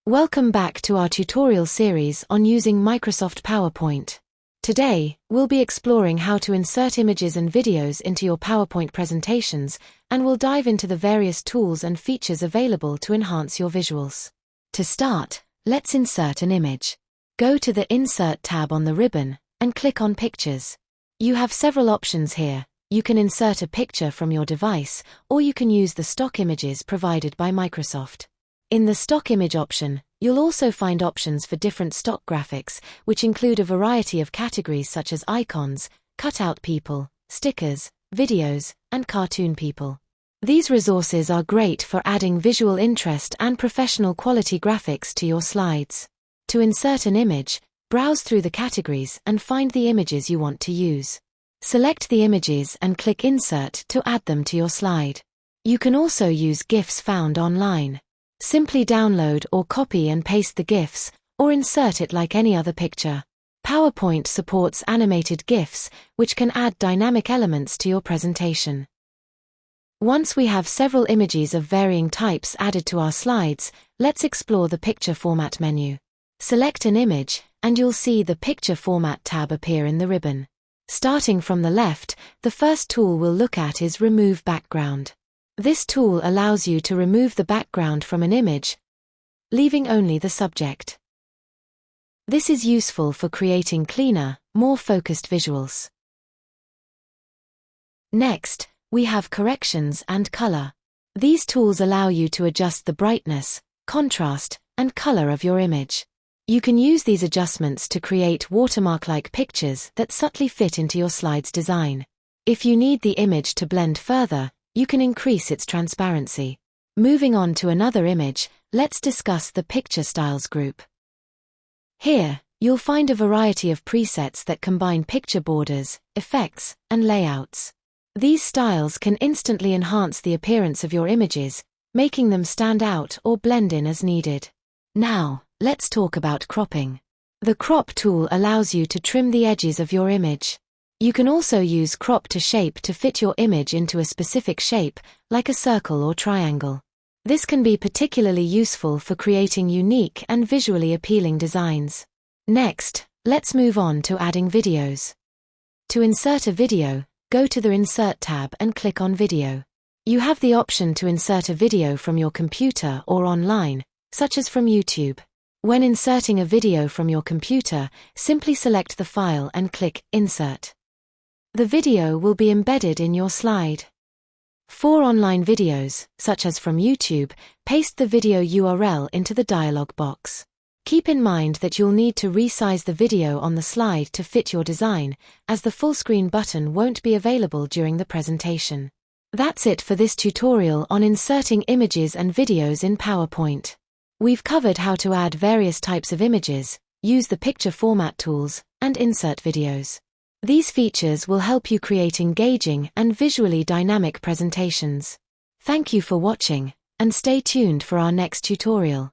Welcome back to our tutorial series on using Microsoft PowerPoint. Today, we'll be exploring how to insert images and videos into your PowerPoint presentations, and we'll dive into the various tools and features available to enhance your visuals. To start, let's insert an image. Go to the Insert tab on the ribbon, and click on Pictures. You have several options here. You can insert a picture from your device, or you can use the stock images provided by Microsoft. In the stock image option, you'll also find options for different stock graphics, which include a variety of categories such as icons, cutout people, stickers, videos, and cartoon people. These resources are great for adding visual interest and professional quality graphics to your slides. To insert an image, browse through the categories and find the images you want to use. Select the images and click Insert to add them to your slide. You can also use GIFs found online. Simply download or copy and paste the GIFs, or insert it like any other picture. PowerPoint supports animated GIFs, which can add dynamic elements to your presentation. Once we have several images of varying types added to our slides, let's explore the Picture Format menu. Select an image, and you'll see the Picture Format tab appear in the ribbon. Starting from the left, the first tool we'll look at is Remove Background. This tool allows you to remove the background from an image, leaving only the subject. This is useful for creating cleaner, more focused visuals. Next, we have Corrections and Color. These tools allow you to adjust the brightness, contrast, and color of your image. You can use these adjustments to create watermark-like pictures that subtly fit into your slide's design. If you need the image to blend further, you can increase its transparency. Moving on to another image, let's discuss the Picture Styles group. Here, you'll find a variety of presets that combine picture borders, effects, and layouts. These styles can instantly enhance the appearance of your images, making them stand out or blend in as needed. Now, let's talk about cropping. The Crop tool allows you to trim the edges of your image. You can also use Crop to Shape to fit your image into a specific shape, like a circle or triangle. This can be particularly useful for creating unique and visually appealing designs. Next, let's move on to adding videos. To insert a video, go to the Insert tab and click on Video. You have the option to insert a video from your computer or online, such as from YouTube. When inserting a video from your computer, simply select the file and click Insert. The video will be embedded in your slide. For online videos, such as from YouTube, paste the video URL into the dialog box. Keep in mind that you'll need to resize the video on the slide to fit your design, as the full screen button won't be available during the presentation. That's it for this tutorial on inserting images and videos in PowerPoint. We've covered how to add various types of images, use the picture format tools, and insert videos. These features will help you create engaging and visually dynamic presentations. Thank you for watching, and stay tuned for our next tutorial.